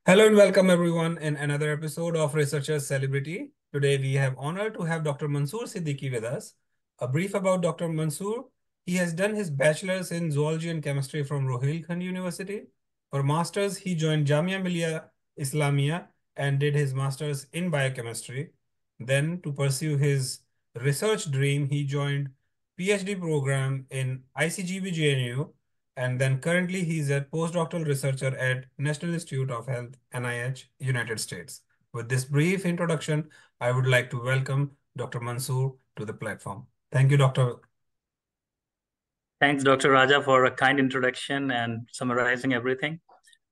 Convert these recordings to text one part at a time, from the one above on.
Hello and welcome everyone in another episode of Researchers Celebrity. Today we have honor to have Dr. Mansoor Siddiqui with us. A brief about Dr. Mansoor. He has done his bachelor's in zoology and chemistry from Rohilkhand University. For master's, he joined Jamia Millia Islamia and did his master's in biochemistry. Then to pursue his research dream, he joined PhD program in ICGB JNU, and then currently he's a postdoctoral researcher at National Institute of Health, NIH, United States. With this brief introduction, I would like to welcome Dr. Mansoor to the platform. Thank you, Doctor. Thanks, Dr. Raja, for a kind introduction and summarizing everything.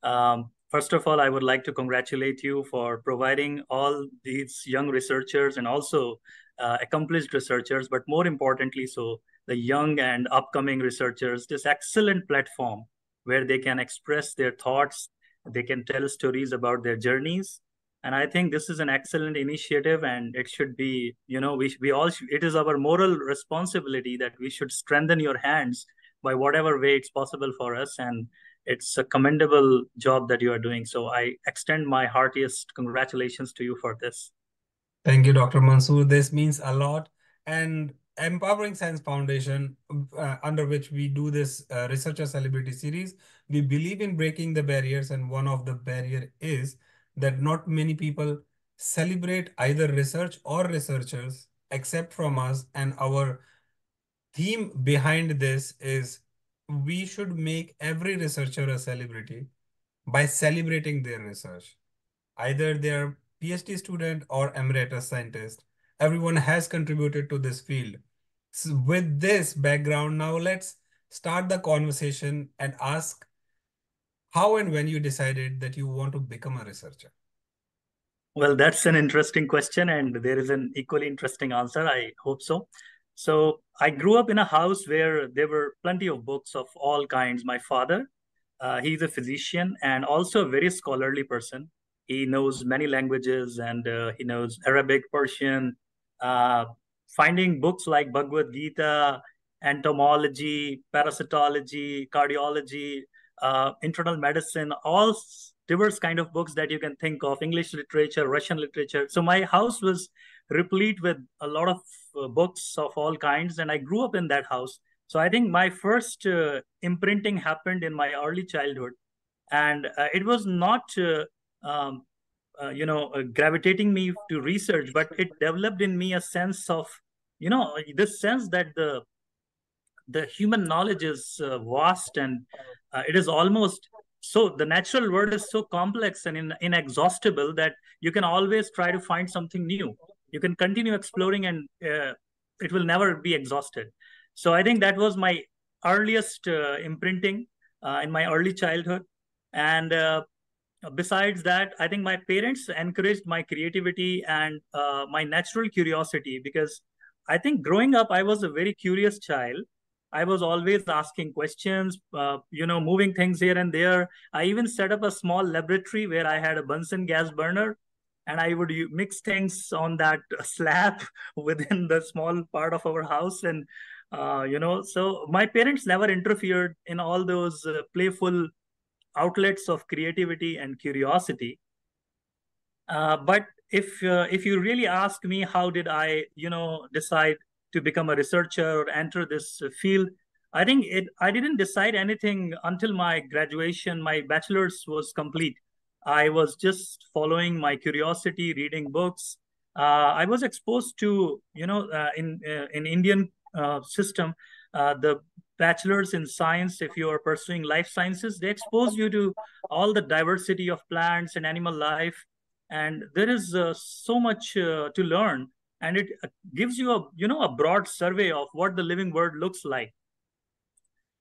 First of all, I would like to congratulate you for providing all these young researchers and also accomplished researchers, but more importantly, so the young and upcoming researchers, this excellent platform where they can express their thoughts, they can tell stories about their journeys. And I think this is an excellent initiative, and it should be, we all, it is our moral responsibility that we should strengthen your hands by whatever way it's possible for us. And it's a commendable job that you are doing. So I extend my heartiest congratulations to you for this. Thank you, Dr. Mansoor. This means a lot. And Empowering Science Foundation, under which we do this Researcher Celebrity series, we believe in breaking the barriers. And one of the barrier is that not many people celebrate either research or researchers except from us. And our theme behind this is we should make every researcher a celebrity by celebrating their research. Either they're PhD student or emeritus scientist, everyone has contributed to this field. So with this background, now let's start the conversation and ask how and when you decided that you want to become a researcher. Well, that's an interesting question, and there is an equally interesting answer. I hope so. So, I grew up in a house where there were plenty of books of all kinds. My father, he's a physician and also a very scholarly person. He knows many languages and he knows Arabic, Persian. Uh, Finding books like Bhagavad Gita, entomology, parasitology, cardiology, internal medicine, all diverse kind of books that you can think of, English literature, Russian literature. So my house was replete with a lot of books of all kinds, and I grew up in that house. So I think my first imprinting happened in my early childhood, and it was not um, gravitating me to research, but it developed in me a sense of this sense that the human knowledge is vast, and it is almost so the natural world is so complex and inexhaustible that you can always try to find something new. You can continue exploring, and it will never be exhausted. So I think that was my earliest imprinting in my early childhood. And besides that, I think my parents encouraged my creativity and my natural curiosity, because I think growing up I was a very curious child. I was always asking questions, moving things here and there. I even set up a small laboratory where I had a Bunsen gas burner, and I would mix things on that slab within the small part of our house. And so my parents never interfered in all those playful outlets of creativity and curiosity. But if you really ask me, how did I decide to become a researcher or enter this field? I think I didn't decide anything until my graduation. My bachelor's was complete. I was just following my curiosity, reading books. I was exposed to in Indian system, the bachelor's in science. If you are pursuing life sciences, they expose you to all the diversity of plants and animal life, and there is so much to learn, and it gives you a broad survey of what the living world looks like.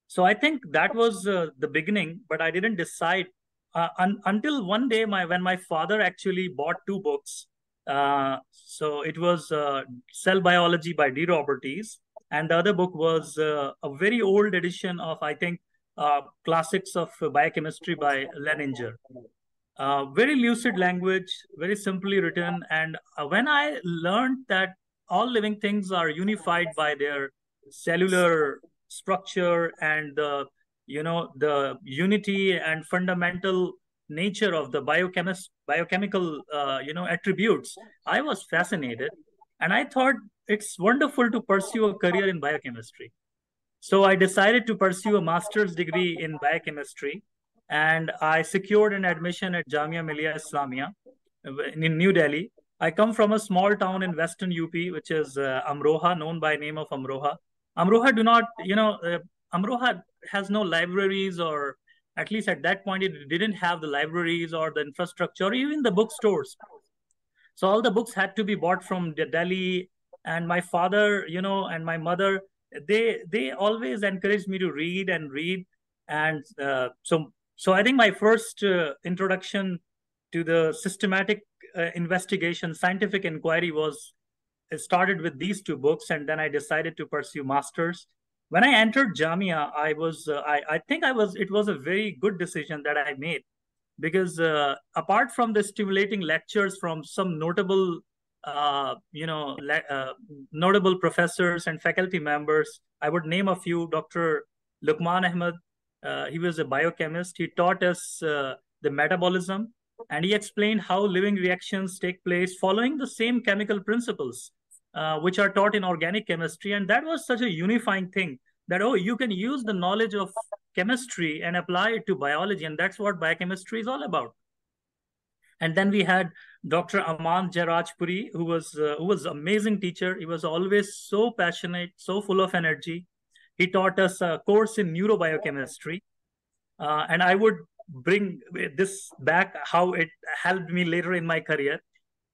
So I think that was the beginning, but I didn't decide until one day when my father actually bought two books. So it was Cell Biology by D. Roberts, and the other book was a very old edition of, I think, Classics of Biochemistry by Leninger. Very lucid language, very simply written. And when I learned that all living things are unified by their cellular structure and the unity and fundamental nature of the biochemical attributes, I was fascinated, and I thought it's wonderful to pursue a career in biochemistry. So I decided to pursue a master's degree in biochemistry, and I secured an admission at Jamia Millia Islamia in New Delhi. I come from a small town in Western UP, which is Amroha, known by name of Amroha. Amroha do not, Amroha has no libraries, or at least at that point, it didn't have the libraries or the infrastructure, or even the bookstores. So all the books had to be bought from Delhi. And my father, and my mother, they always encouraged me to read and read. And so I think my first introduction to the systematic investigation, scientific inquiry was it started with these two books, and then I decided to pursue masters. When I entered Jamia, I think it was a very good decision that I made, because apart from the stimulating lectures from some notable notable professors and faculty members, I would name a few. Dr. Lukman Ahmed, he was a biochemist. He taught us the metabolism, and he explained how living reactions take place following the same chemical principles which are taught in organic chemistry. And that was such a unifying thing, that, oh, you can use the knowledge of chemistry and apply it to biology, and that's what biochemistry is all about. And then we had Dr. Aman Jarajpuri, who was amazing teacher. He was always so passionate, so full of energy. He taught us a course in neurobiochemistry, and I would bring this back, how it helped me later in my career.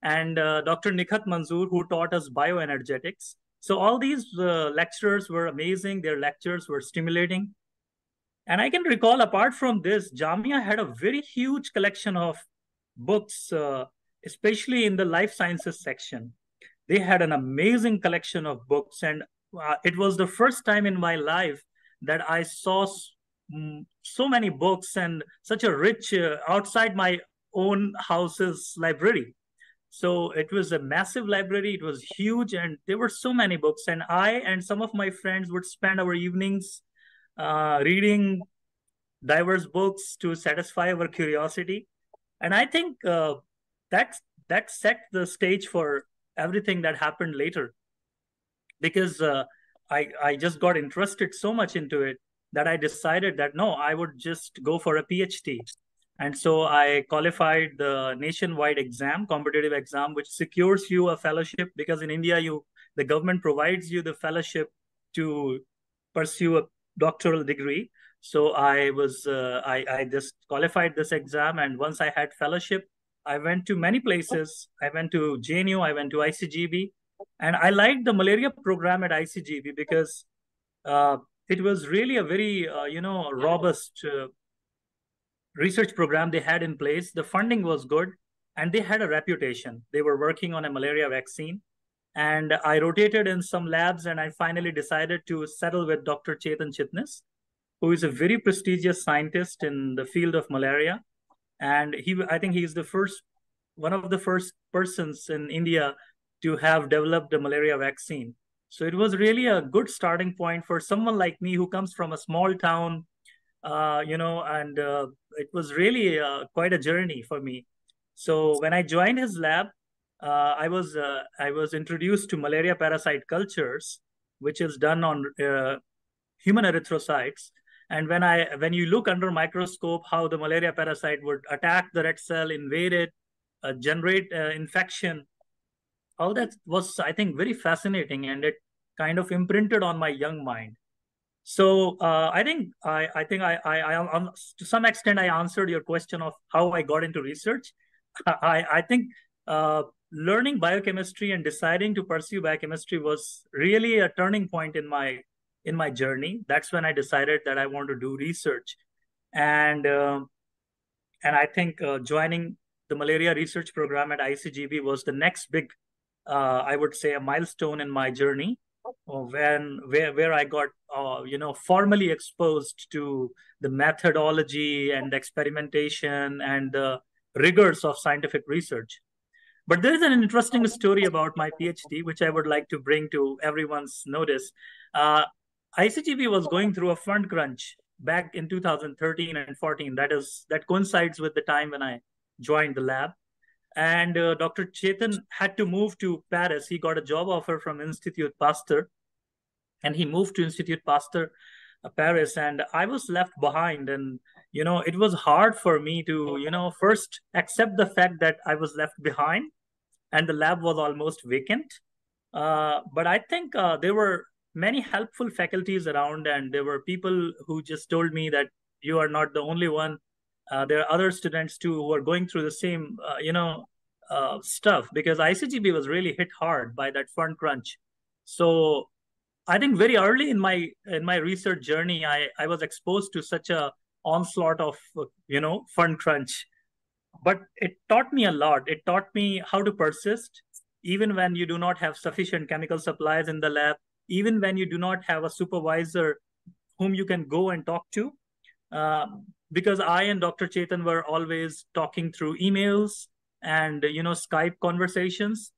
And Dr. Nikhat Mansoor, who taught us bioenergetics. So all these lecturers were amazing. Their lectures were stimulating. And I can recall, apart from this, Jamia had a very huge collection of books, especially in the life sciences section. They had an amazing collection of books. And it was the first time in my life that I saw so many books and such a rich, outside my own house's library. So it was a massive library. It was huge, and there were so many books. And I and some of my friends would spend our evenings reading diverse books to satisfy our curiosity. And I think that set the stage for everything that happened later, because I just got interested so much into it that I decided that no, I would just go for a PhD. And so I qualified the nationwide exam, competitive exam, which secures you a fellowship, because in India, the government provides you the fellowship to pursue a doctoral degree. So I just qualified this exam, and once I had fellowship, I went to many places. I went to JNU, I went to ICGB, and I liked the malaria program at ICGB because it was really a very robust research program they had in place. The funding was good, and they had a reputation. They were working on a malaria vaccine. And I rotated in some labs, and I finally decided to settle with Dr. Chetan Chitnis, who is a very prestigious scientist in the field of malaria. And I think he's one of the first persons in India to have developed a malaria vaccine. So it was really a good starting point for someone like me who comes from a small town, and it was really quite a journey for me. So when I joined his lab, I was introduced to malaria parasite cultures, which is done on human erythrocytes. And when you look under microscope, how the malaria parasite would attack the red cell, invade it, generate infection, all that was, I think, very fascinating, and it kind of imprinted on my young mind. So I think to some extent I answered your question of how I got into research. I think learning biochemistry and deciding to pursue biochemistry was really a turning point in my journey. That's when I decided that I want to do research, and I think joining the malaria research program at ICGB was the next big, I would say, a milestone in my journey, where I got formally exposed to the methodology and experimentation and the rigors of scientific research. But there is an interesting story about my PhD, which I would like to bring to everyone's notice. ICGB was going through a fund crunch, back in 2013 and 14. That coincides with the time when I joined the lab. And Dr. Chetan had to move to Paris. He got a job offer from Institute Pasteur, and he moved to Institute Pasteur, Paris, and I was left behind. And it was hard for me to first accept the fact that I was left behind, and the lab was almost vacant. But I think there were many helpful faculties around, and there were people who just told me that you are not the only one. There are other students too who are going through the same, stuff, because ICGB was really hit hard by that fund crunch. So I think very early in my research journey, I was exposed to such a onslaught of fund crunch, but it taught me a lot. It taught me how to persist, even when you do not have sufficient chemical supplies in the lab, even when you do not have a supervisor whom you can go and talk to. Uh, because I and Dr. Chetan were always talking through emails and Skype conversations.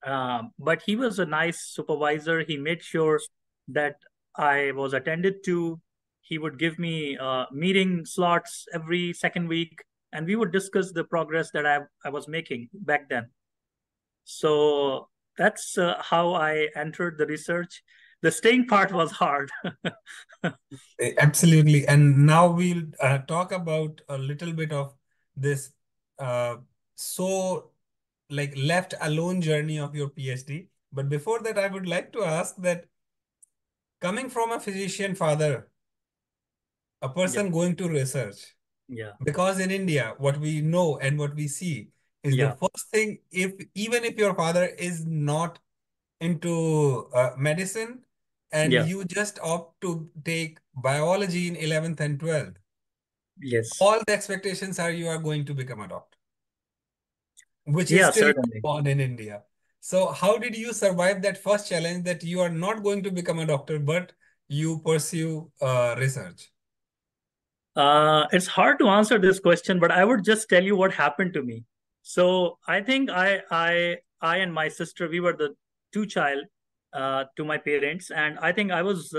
But he was a nice supervisor. He made sure that I was attended to. He would give me meeting slots every second week, and we would discuss the progress that I was making back then. So that's how I entered the research. The staying part was hard. Absolutely. And now we'll talk about a little bit of this uh, so like left alone journey of your PhD. But before that, I would like to ask that coming from a physician father, a Yeah, person going to research, yeah, because in India, what we know and what we see is the yeah, first thing, if even if your father is not into medicine and yeah. you just opt to take biology in 11th and 12th, Yes. all the expectations are you are going to become a doctor, which is Yeah, still certainly. on in India. So how did you survive that first challenge that you are not going to become a doctor, but you pursue research? It's hard to answer this question, but I would just tell you what happened to me. So I think I and my sister, we were the two child to my parents, and I think I was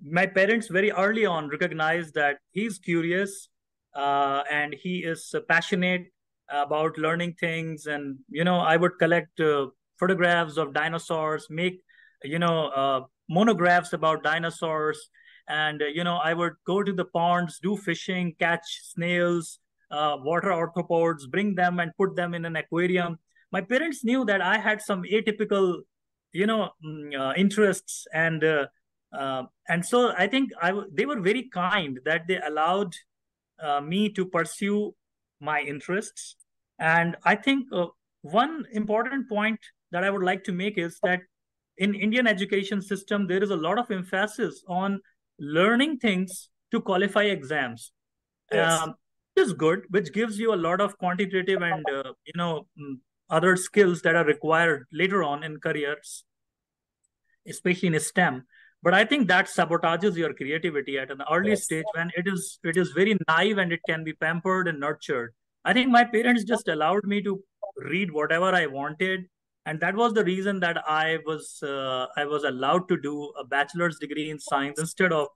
my parents very early on recognized that he's curious, and he is passionate about learning things. And I would collect photographs of dinosaurs, make monographs about dinosaurs, and I would go to the ponds, do fishing, catch snails, water arthropods, bring them and put them in an aquarium. My parents knew that I had some atypical interests, and so I think they were very kind that they allowed me to pursue my interests. And I think one important point that I would like to make is that in Indian education system, there is a lot of emphasis on learning things to qualify exams. Yes. Which is good, which gives you a lot of quantitative and other skills that are required later on in careers, especially in STEM. But I think that sabotages your creativity at an early Yes. stage when it is very naive and it can be pampered and nurtured. I think my parents just allowed me to read whatever I wanted, and that was the reason that I was allowed to do a bachelor's degree in science instead of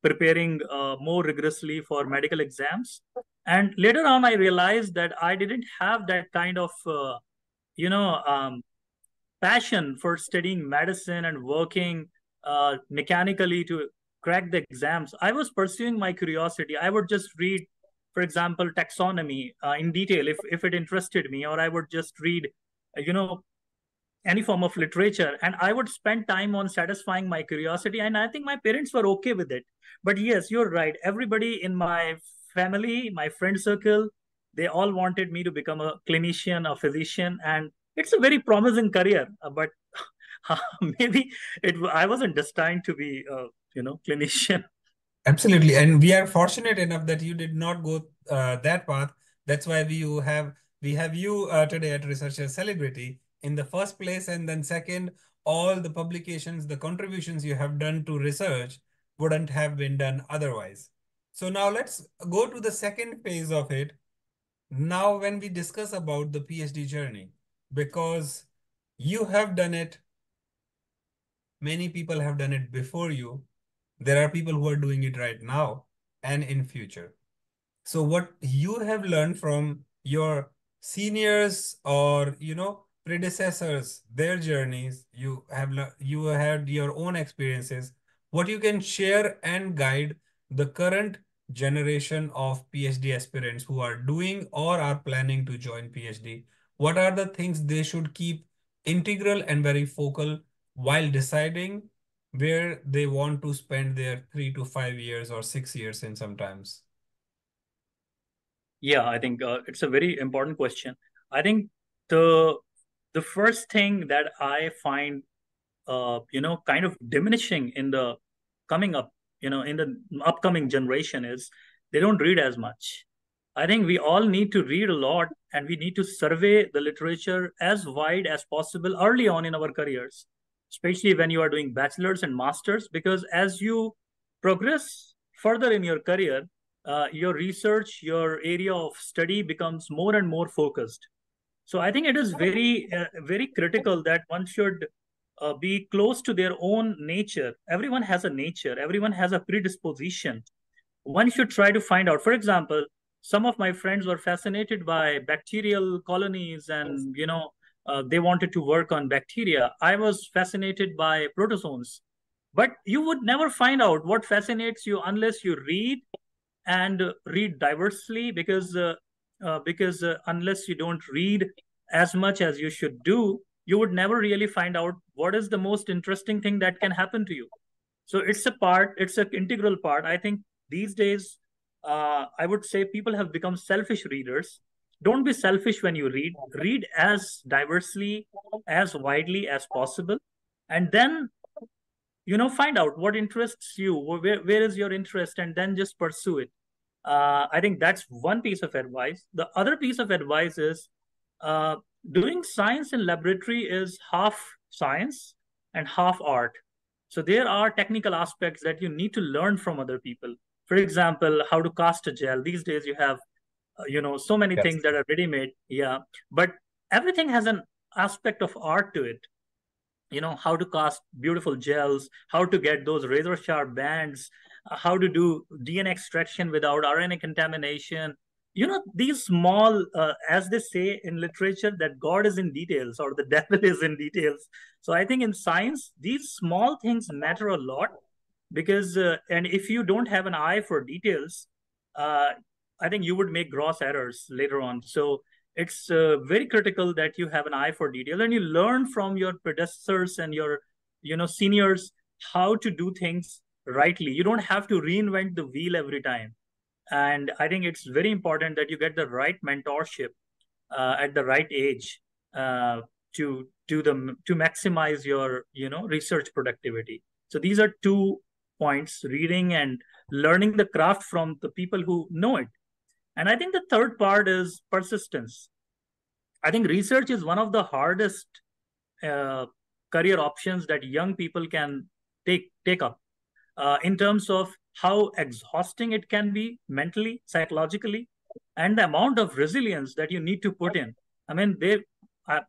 preparing more rigorously for medical exams. And later on, I realized that I didn't have that kind of you know um, passion for studying medicine and working mechanically to crack the exams. I was pursuing my curiosity. I would just read, for example, taxonomy in detail if it interested me, or I would just read, you know, any form of literature, and I would spend time on satisfying my curiosity. And I think my parents were okay with it. But yes, you're right. Everybody in my family, my friend circle, they all wanted me to become a clinician, a physician, and it's a very promising career. But maybe I wasn't destined to be a clinician. Absolutely. And we are fortunate enough that you did not go that path. That's why we have you today at Researcher Celebrity in the first place. And then second, all the publications, the contributions you have done to research wouldn't have been done otherwise. So now let's go to the second phase of it. Now, when we discuss about the PhD journey, because you have done it, many people have done it before you. There are people who are doing it right now and in future. So what you have learned from your seniors or predecessors, their journeys, you had your own experiences, what you can share and guide the current generation of PhD aspirants who are doing or are planning to join PhD. What are the things they should keep integral and very focal while deciding where they want to spend their 3 to 5 years or 6 years in sometimes? Yeah, I think it's a very important question. I think the the first thing that I find kind of diminishing in the coming up, in the upcoming generation is they don't read as much. I think we all need to read a lot, and we need to survey the literature as wide as possible early on in our careers, especially when you are doing bachelor's and master's, because as you progress further in your career, your research, your area of study becomes more and more focused. So I think it is very critical that one should be close to their own nature. Everyone has a nature. Everyone has a predisposition. One should try to find out. For example, some of my friends were fascinated by bacterial colonies, and they wanted to work on bacteria. I was fascinated by protozoans, but you would never find out what fascinates you unless you read and read diversely, because unless you don't read as much as you should do, you would never really find out what is the most interesting thing that can happen to you. So it's an integral part. I think these days, I would say people have become selfish readers. Don't be selfish when you read. Read as diversely, as widely as possible, and then find out what interests you, where is your interest, and then just pursue it. I think that's one piece of advice. The other piece of advice is uh, doing science in laboratory is half science and half art. So there are technical aspects that you need to learn from other people. For example, how to cast a gel. These days you have so many Yes. things that are ready made. Yeah, but everything has an aspect of art to it. How to cast beautiful gels, how to get those razor sharp bands, how to do DNA extraction without RNA contamination. These small, as they say in literature, that God is in details or the devil is in details. So I think in science these small things matter a lot, because and if you don't have an eye for details, uh, I think you would make gross errors later on. So it's very critical that you have an eye for detail and you learn from your predecessors and your seniors how to do things rightly. You don't have to reinvent the wheel every time. And I think it's very important that you get the right mentorship at the right age, to maximize your research productivity. So these are 2 points: reading and learning the craft from the people who know it. And I think the third part is persistence. I think research is one of the hardest uh, career options that young people can take up, in terms of how exhausting it can be mentally, psychologically, and the amount of resilience that you need to put in. I mean,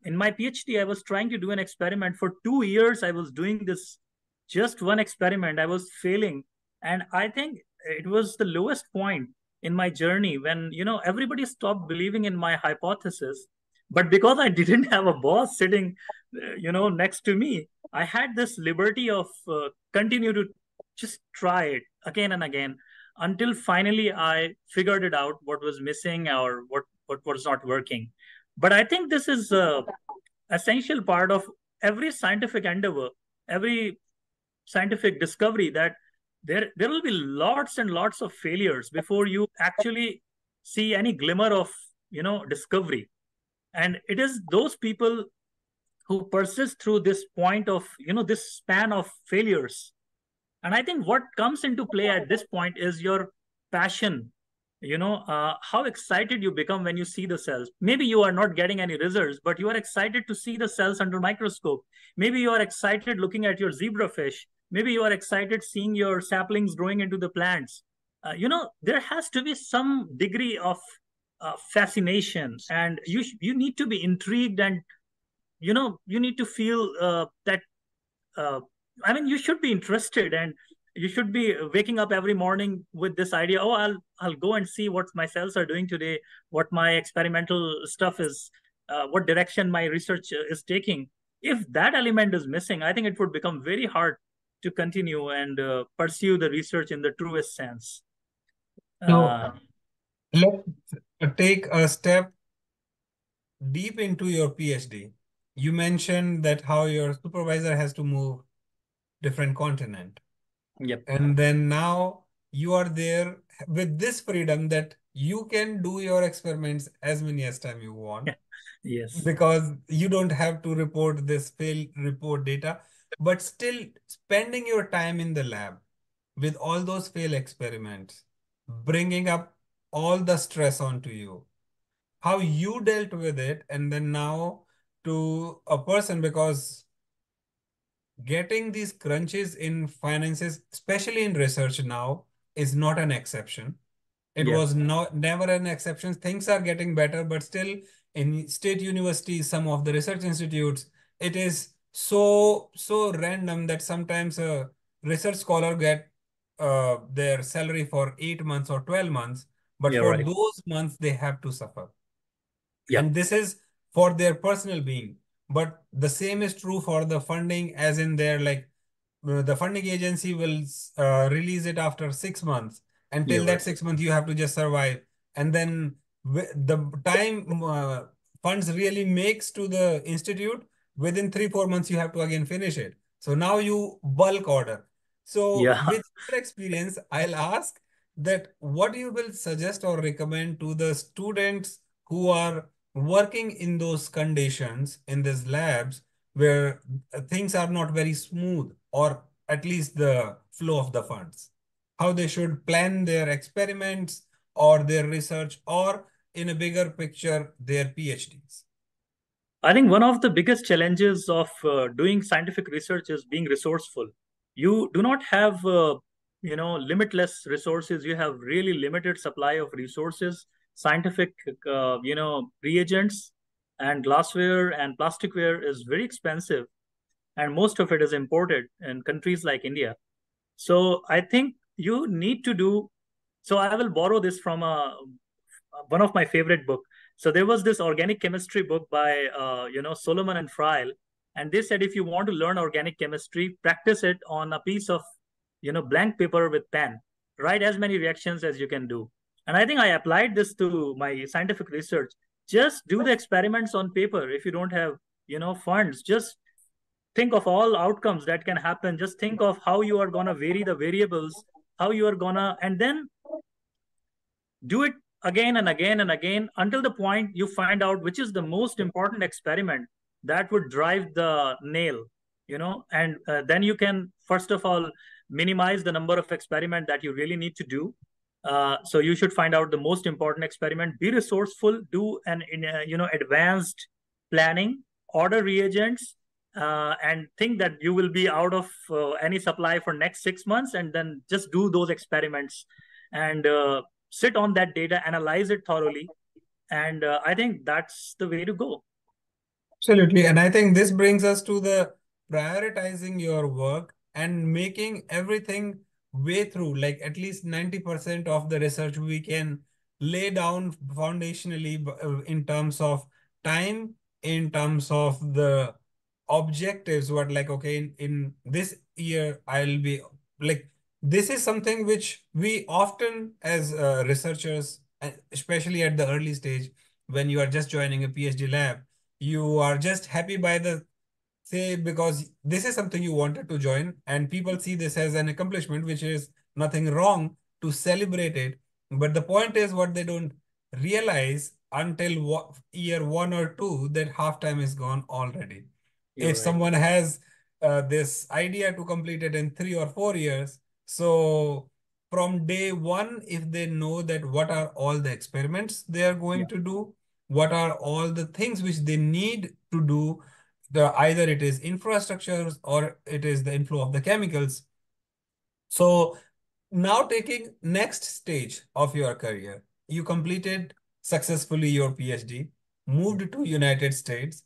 in my PhD, I was trying to do an experiment for 2 years. I was doing this just one experiment. I was failing, and I think it was the lowest point in my journey when everybody stopped believing in my hypothesis. But because I didn't have a boss sitting, next to me, I had this liberty of continue to just try it again and again until finally I figured it out what was missing or what was not working. But I think this is a essential part of every scientific endeavor, every scientific discovery, that there will be lots and lots of failures before you actually see any glimmer of discovery. And it is those people who persist through this point of this span of failures. And I think what comes into play at this point is your passion. How excited you become when you see the cells. Maybe you are not getting any results, but you are excited to see the cells under microscope. Maybe you are excited looking at your zebrafish. Maybe you are excited seeing your saplings growing into the plants. There has to be some degree of fascination, and you need to be intrigued, and you need to feel that uh, I mean, you should be interested. And you should be waking up every morning with this idea, oh, I'll go and see what my cells are doing today, what my experimental stuff is, what direction my research is taking. If that element is missing, I think it would become very hard to continue and pursue the research in the truest sense. So uh, let's take a step deep into your PhD. You mentioned that how your supervisor has to move different continent. yep. And then now you are there with this freedom that you can do your experiments as many as time you want, Yes. because you don't have to report this fail report data, but still spending your time in the lab with all those fail experiments, bringing up all the stress onto you, how you dealt with it, and then now to a person, because getting these crunches in finances, especially in research now, is not an exception. It Yeah. was not never an exception. Things are getting better, but still in state universities, some of the research institutes, it is so random that sometimes a research scholar get their salary for 8 months or 12 months, but Yeah. for Right. those months they have to suffer. Yeah. And this is for their personal being. But the same is true for the funding, as in their like the funding agency will release it after 6 months. Yeah. Until that Right. 6 months, you have to just survive. And then the time funds really makes to the institute, within 3 4 months, you have to again finish it. So now you bulk order. So Yeah. with your experience, I'll ask that what you will suggest or recommend to the students who are working in those conditions in these labs where things are not very smooth, or at least the flow of the funds, how they should plan their experiments or their research, or in a bigger picture, their PhDs. I think one of the biggest challenges of doing scientific research is being resourceful. You do not have, limitless resources. You have really limited supply of resources, scientific, reagents, and glassware and plasticware is very expensive, and most of it is imported in countries like India. So I think you need to do. So I will borrow this from one of my favorite book. So there was this organic chemistry book by Solomon and Fryle, and they said if you want to learn organic chemistry, practice it on a piece of blank paper with pen. Write as many reactions as you can do. And I think I applied this to my scientific research. Just do the experiments on paper. If you don't have funds, just think of all outcomes that can happen. Just think of how you are going to vary the variables, how you are going to, and then do it again and again and again until the point you find out which is the most important experiment that would drive the nail, and then you can first of all minimize the number of experiment that you really need to do. So you should find out the most important experiment, be resourceful, do an advanced planning, order reagents, and think that you will be out of any supply for next 6 months, and then just do those experiments and sit on that data, analyze it thoroughly, and I think that's the way to go. Absolutely. And I think this brings us to the prioritizing your work and making everything way through, like at least 90% of the research we can lay down foundationally in terms of time, in terms of the objectives, what like, okay, in this year, I'll be like, this is something which we often as researchers, especially at the early stage, when you are just joining a PhD lab, you are just happy by the say, because this is something you wanted to join and people see this as an accomplishment, which is nothing wrong to celebrate it. But the point is what they don't realize until year 1 or 2, that half time is gone already. You're If right. someone has this idea to complete it in 3 or 4 years, so from day one, if they know that what are all the experiments they are Yeah. going to do, what are all the things which they need to do, either it is infrastructures or it is the inflow of the chemicals. So now taking next stage of your career, you completed successfully your PhD, Yeah. moved to United States.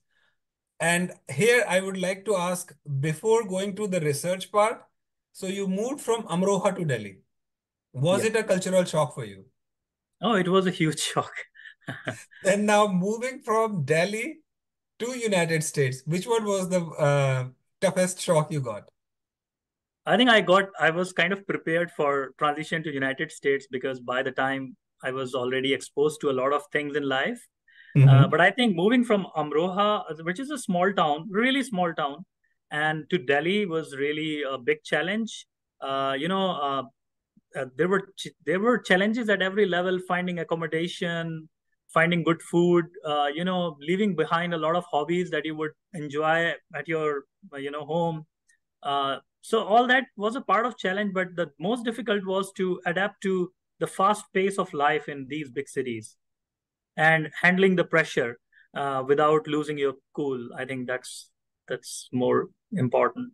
And here I would like to ask, before going to the research part, So you moved from Amroha to Delhi. Was Yeah. it a cultural shock for you? Oh, it was a huge shock. Then now moving from Delhi to United States, which one was the toughest shock you got? I think I was kind of prepared for transition to United States because by the time I was already exposed to a lot of things in life. Mm-hmm. But I think moving from Amroha, which is a small town, really small town, and to Delhi was really a big challenge. Uh, you know, uh, there were challenges at every level: finding accommodation, finding good food, leaving behind a lot of hobbies that you would enjoy at your home. So all that was a part of challenge, but the most difficult was to adapt to the fast pace of life in these big cities and handling the pressure without losing your cool. I think that's more important.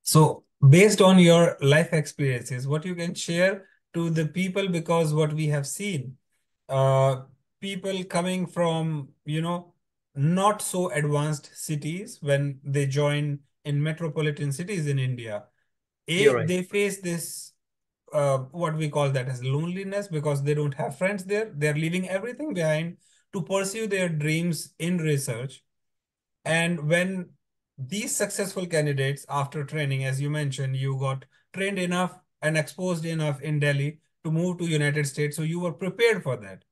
So, based on your life experiences, what you can share to the people, because what we have seen, uh, people coming from, not so advanced cities when they join in metropolitan cities in India, You're right. they face this, what we call that as loneliness because they don't have friends there. They're leaving everything behind to pursue their dreams in research. And when these successful candidates, after training, as you mentioned, you got trained enough and exposed enough in Delhi to move to United States, so you were prepared for that. Yep.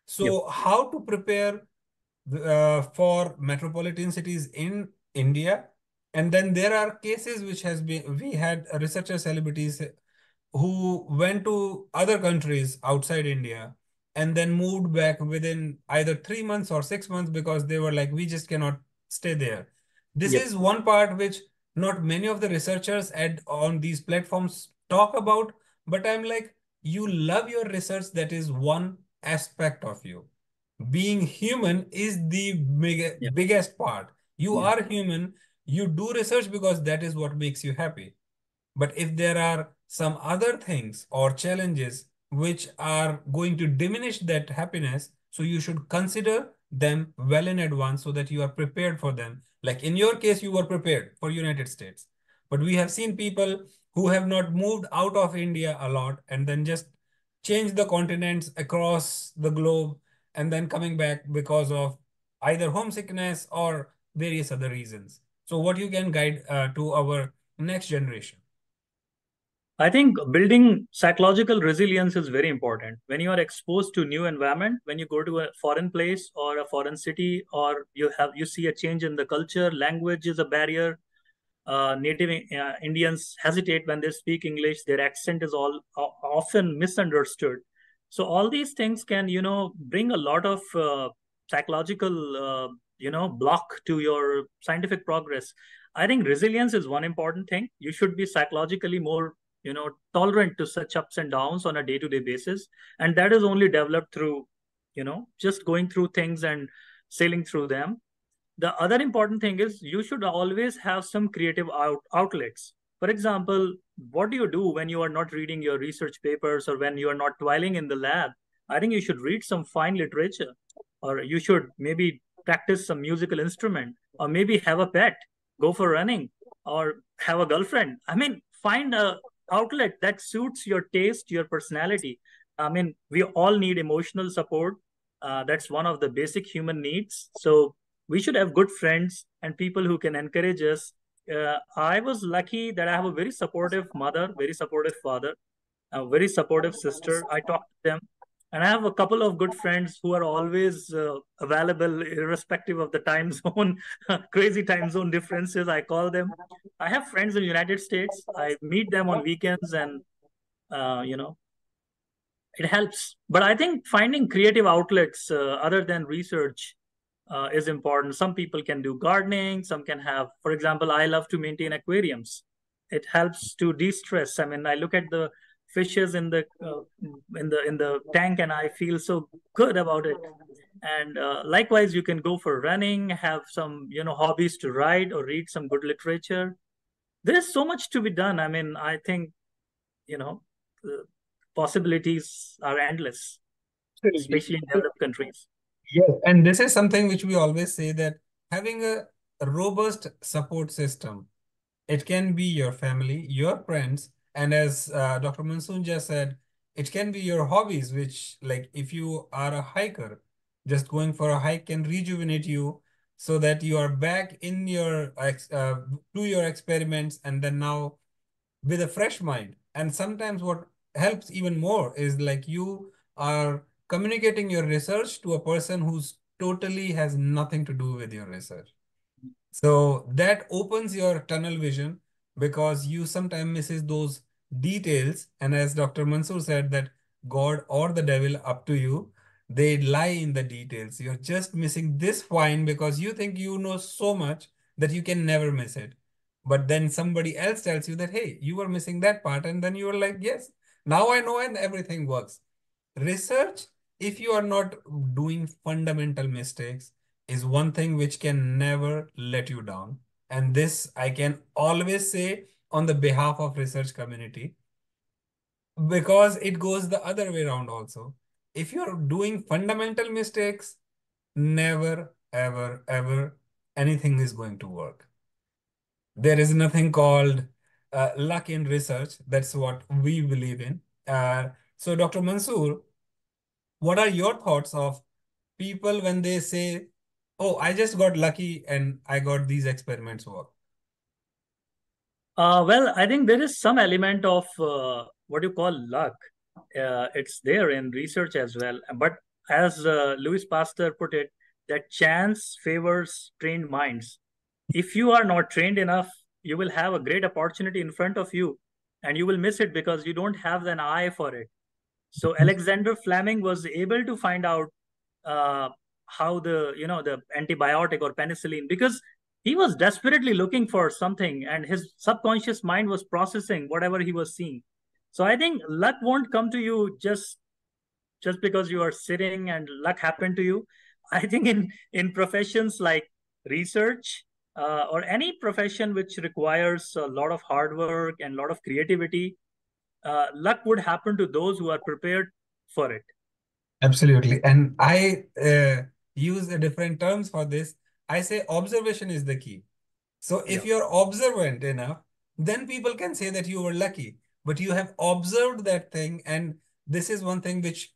So, how to prepare for metropolitan cities in India? And then there are cases which has been we had researcher celebrities who went to other countries outside India and then moved back within either 3 months or 6 months because they were like, we just cannot stay there. This Yep. is one part which not many of the researchers on these platforms talk about, but I'm like, you love your research, that is one aspect of you. Being human is the Yep. biggest part. You Yeah. are human, you do research because that is what makes you happy. But if there are some other things or challenges which are going to diminish that happiness, so you should consider them well in advance so that you are prepared for them. Like in your case, you were prepared for United States. But we have seen people who have not moved out of India a lot and then just change the continents across the globe and then coming back because of either homesickness or various other reasons. So what you can guide to our next generation? I think building psychological resilience is very important. When you are exposed to new environment, when you go to a foreign place or a foreign city, or you see a change in the culture, language is a barrier. Native Indians hesitate when they speak English. Their accent is often misunderstood. So all these things can, bring a lot of psychological, block to your scientific progress. I think resilience is one important thing. You should be psychologically more, tolerant to such ups and downs on a day-to-day basis, and that is only developed through, just going through things and sailing through them. The other important thing is you should always have some creative outlets. For example, what do you do when you are not reading your research papers or when you are not toiling in the lab? I think you should read some fine literature, or you should maybe practice some musical instrument, or maybe have a pet, go for running, or have a girlfriend. I mean, find a outlet that suits your taste, your personality. I mean, we all need emotional support. That's one of the basic human needs. So we should have good friends and people who can encourage us. I was lucky that I have a very supportive mother, very supportive father, a very supportive sister. I talk to them, and I have a couple of good friends who are always available, irrespective of the time zone, crazy time zone differences. I call them. I have friends in the United States. I meet them on weekends, and uh, you know, it helps. But I think finding creative outlets other than research is important. Some people can do gardening. Some can have, for example, I love to maintain aquariums. It helps to de-stress. I mean, I look at the fishes in the tank, and I feel so good about it. And likewise, you can go for running, have some hobbies to write or read some good literature. There is so much to be done. I mean, I think the possibilities are endless, especially in Absolutely. developed countries. Yes, and this is something which we always say that having a robust support system, it can be your family, your friends, And as Dr. Mansoor just said, it can be your hobbies, which, like, if you are a hiker, just going for a hike can rejuvenate you so that you are back in your do your experiments, and then now with a fresh mind. And sometimes what helps even more is like you are communicating your research to a person who's totally has nothing to do with your research. So that opens your tunnel vision because you sometimes misses those details. And as Dr. Mansoor said, that God or the devil, up to you, they lie in the details. You're just missing this fine because you think you know so much that you can never miss it. But then somebody else tells you that, hey, you were missing that part. And then you are like, yes, now I know, and everything works. Research, if you are not doing fundamental mistakes, is one thing which can never let you down. And this I can always say on the behalf of research community, because it goes the other way around also. If you're doing fundamental mistakes, never, ever, ever anything is going to work. There is nothing called luck in research. That's what we believe in. So, Dr. Mansoor, what are your thoughts of people when they say, "Oh, I just got lucky and I got these experiments work"? Well, I think there is some element of what you call luck. It's there in research as well. But as Louis Pasteur put it, that chance favors trained minds. If you are not trained enough, you will have a great opportunity in front of you and you will miss it because you don't have an eye for it. So Alexander Fleming was able to find out uh, how the antibiotic or penicillin, because he was desperately looking for something and his subconscious mind was processing whatever he was seeing. So I think luck won't come to you just because you are sitting and luck happened to you. I think in professions like research or any profession which requires a lot of hard work and a lot of creativity, luck would happen to those who are prepared for it. Absolutely. And I use a different terms for this. I say observation is the key. So if Yeah. you're observant enough, then people can say that you were lucky. But you have observed that thing, and this is one thing which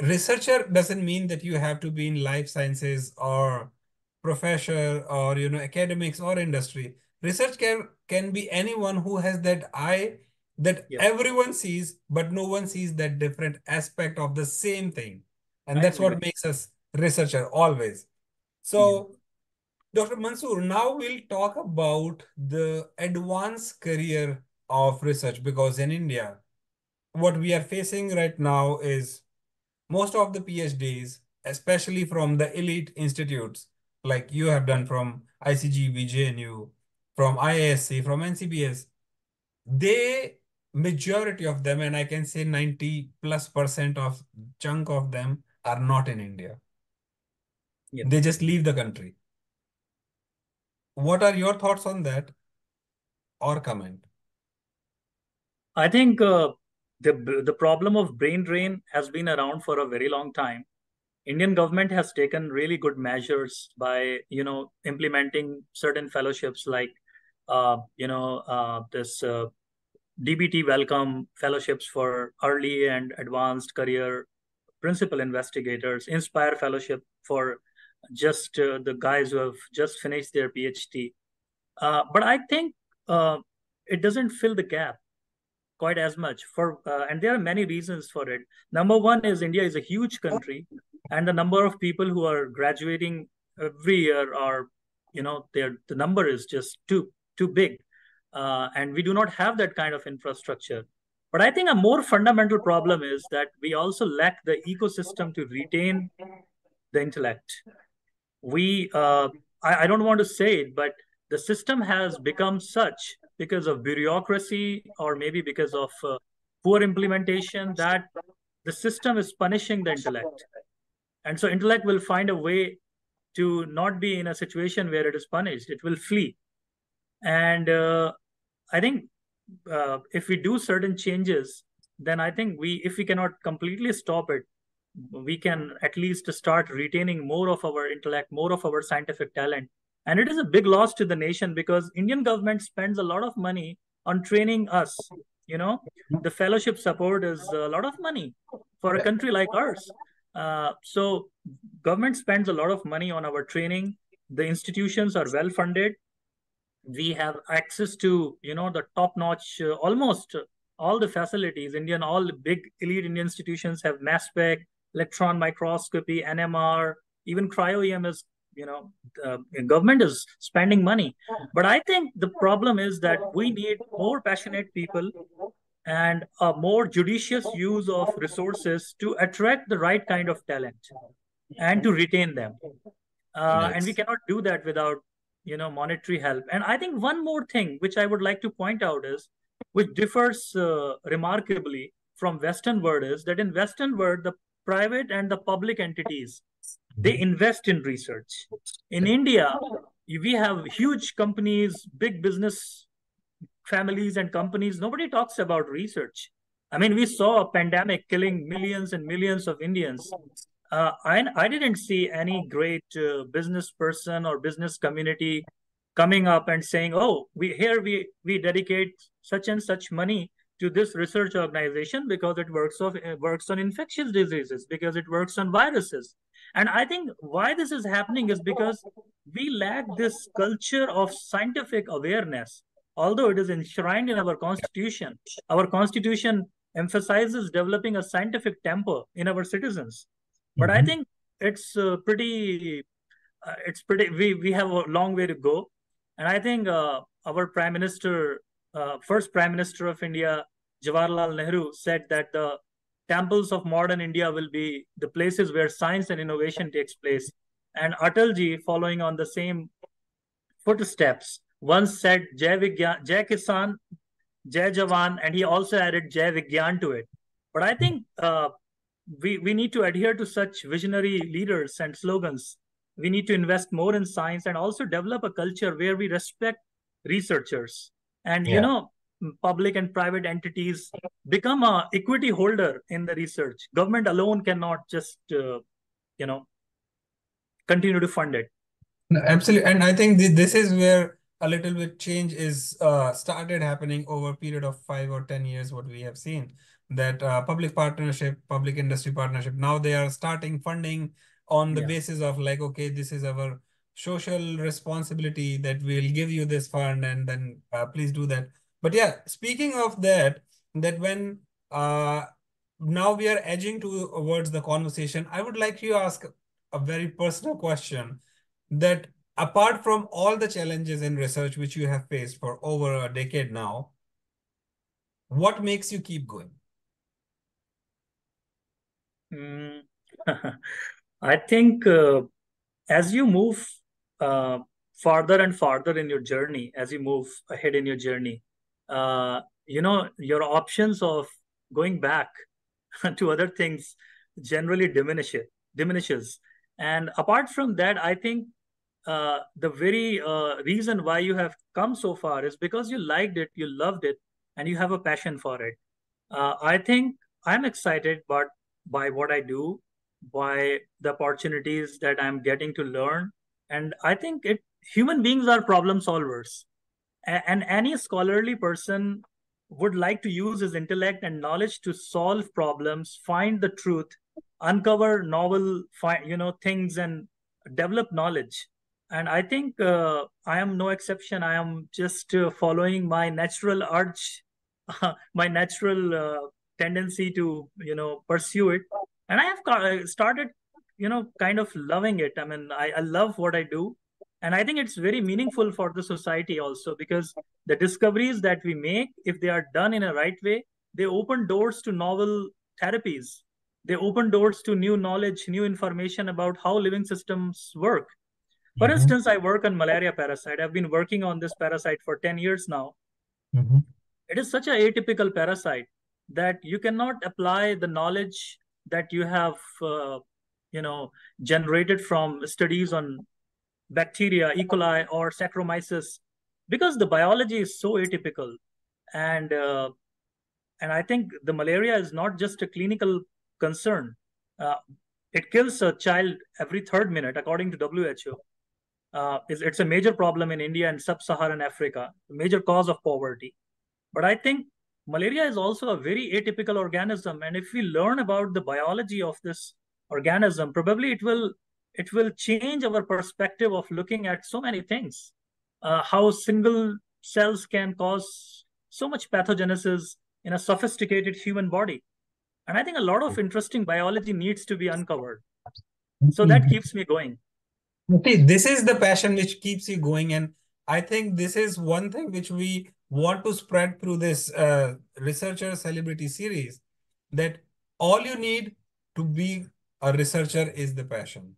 researcher doesn't mean that you have to be in life sciences or professor or academics or industry. Research can be anyone who has that eye that Yes, everyone sees, but no one sees that different aspect of the same thing. And I that's agree with what makes us researcher always. you. So, Dr. Mansoor, now we'll talk about the advanced career of research, because in India, what we are facing right now is most of the PhDs, especially from the elite institutes, like you have done from ICG, JNU, from IASC, from NCBS, they majority of them, and I can say 90+% of chunk of them are not in India. Yes. They just leave the country. What are your thoughts on that or comment? I think the problem of brain drain has been around for a very long time. Indian government has taken really good measures by implementing certain fellowships like this DBT welcome fellowships for early and advanced career principal investigators, Inspire fellowship for just the guys who have just finished their PhD. But I think uh, it doesn't fill the gap quite as much and there are many reasons for it. Number one is India is a huge country, and the number of people who are graduating every year are the number is just too big, and we do not have that kind of infrastructure. But I think a more fundamental problem is that we also lack the ecosystem to retain the intellect. We uh, I, I don't want to say it, but the system has become such because of bureaucracy or maybe because of poor implementation that the system is punishing the intellect, and so intellect will find a way to not be in a situation where it is punished. It will flee. And I think if we do certain changes, then I think if we cannot completely stop it, we can at least start retaining more of our intellect, more of our scientific talent. And it is a big loss to the nation because Indian government spends a lot of money on training us. The fellowship support is a lot of money for a country like ours. So government spends a lot of money on our training. The institutions are well funded. We have access to the top notch, almost all the facilities. All the big elite Indian institutions have mass spec, electron microscopy, NMR, even cryo EM is, government is spending money. But I think the problem is that we need more passionate people and a more judicious use of resources to attract the right kind of talent and to retain them. And we Yes. cannot do that without monetary help. And I think one more thing which I would like to point out is, which differs remarkably from Western world, is that in Western world the private and the public entities, they Mhm. invest in research. In India, we have huge companies, big business families and companies. Nobody talks about research. I mean, we saw a pandemic killing millions and millions of Indians. I didn't see any great business person or business community coming up and saying, "Oh, we dedicate such and such money to this research organization because it works on infectious diseases, because it works on viruses." And I think why this is happening is because we lack this culture of scientific awareness. Although it is enshrined in our constitution emphasizes developing a scientific temper in our citizens. But I Mhm. think it's pretty. We have a long way to go, and I think our prime minister, first prime minister of India, Jawaharlal Nehru, said that the temples of modern India will be the places where science and innovation takes place. And Atalji, following on the same footsteps, once said Jai Vigyan, Jai Kisan, Jai Jawan, and he also added Jai Vigyan to it. But I think we need to adhere to such visionary leaders and slogans. We need to invest more in science and also develop a culture where we respect researchers. And Yeah. public and private entities become a equity holder in the research. Government alone cannot just you know continue to fund it. No, absolutely. And I think this is where a little bit change is started happening over a period of 5 or 10 years, what we have seen that public partnership, public industry partnership, now they are starting funding on the Yeah. basis of like, okay, this is our social responsibility that we'll give you this fund and then please do that. But yeah, speaking of that, that when uh, now we are edging towards the conversation, I would like to ask a very personal question that apart from all the challenges in research which you have faced for over a decade now, what makes you keep going? Mm. I think as you move uh, farther and farther in your journey, as you move ahead in your journey, your options of going back to other things generally diminishes. And apart from that, I think the very reason why you have come so far is because you liked it, you loved it, and you have a passion for it. I think I'm excited, but by what I do, by the opportunities that I'm getting to learn, and I think it human beings are problem solvers, and any scholarly person would like to use his intellect and knowledge to solve problems, find the truth, uncover novel, things, and develop knowledge. And I think I am no exception. I am just following my natural urge, my natural tendency to pursue it, and I have started kind of loving it. I mean, I love what I do, and I think it's very meaningful for the society also, because the discoveries that we make, if they are done in a right way, they open doors to novel therapies. They open doors to new knowledge, new information about how living systems work. For Mhm. instance, I work on malaria parasite. I've been working on this parasite for 10 years now. Mhm. It is such a atypical parasite that you cannot apply the knowledge that you have you know generated from studies on bacteria, E. coli, or Saccharomyces, because the biology is so atypical. And I think the malaria is not just a clinical concern. Uh, it kills a child every third minute, according to WHO. It's a major problem in India and sub-Saharan Africa, a major cause of poverty. But I think malaria is also a very atypical organism, and if we learn about the biology of this organism, probably it will change our perspective of looking at so many things. How single cells can cause so much pathogenesis in a sophisticated human body. And I think a lot of interesting biology needs to be uncovered. So that keeps me going. See, this is the passion which keeps you going. And I think this is one thing which we want to spread through this researcher celebrity series, that all you need to be a researcher is the passion.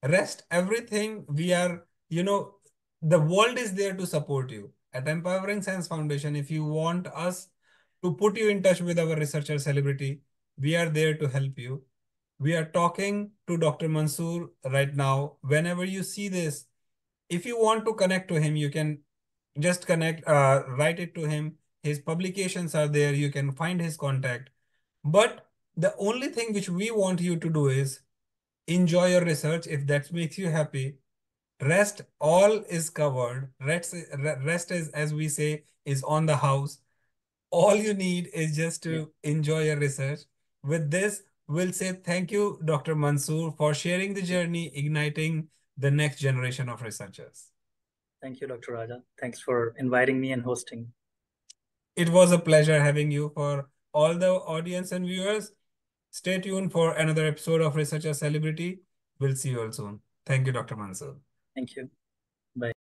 Rest everything we are, the world is there to support you. At Empowering Science Foundation, if you want us to put you in touch with our researcher celebrity, we are there to help you. We are talking to Dr. Mansoor right now. Whenever you see this, if you want to connect to him, you can just connect, write it to him. His publications are there. You can find his contact. But the only thing which we want you to do is enjoy your research if that makes you happy. Rest, all is covered. Rest is, as we say, is on the house. All you need is just Yeah. to enjoy your research. With this, we'll say thank you, Dr. Mansoor, for sharing the journey, igniting the next generation of researchers. Thank you, Dr. Raja. Thanks for inviting me and hosting. It was a pleasure having you. For all the audience and viewers, stay tuned for another episode of Researcher Celebrity. We'll see you all soon. Thank you, Dr. Mansoor. Thank you. Bye.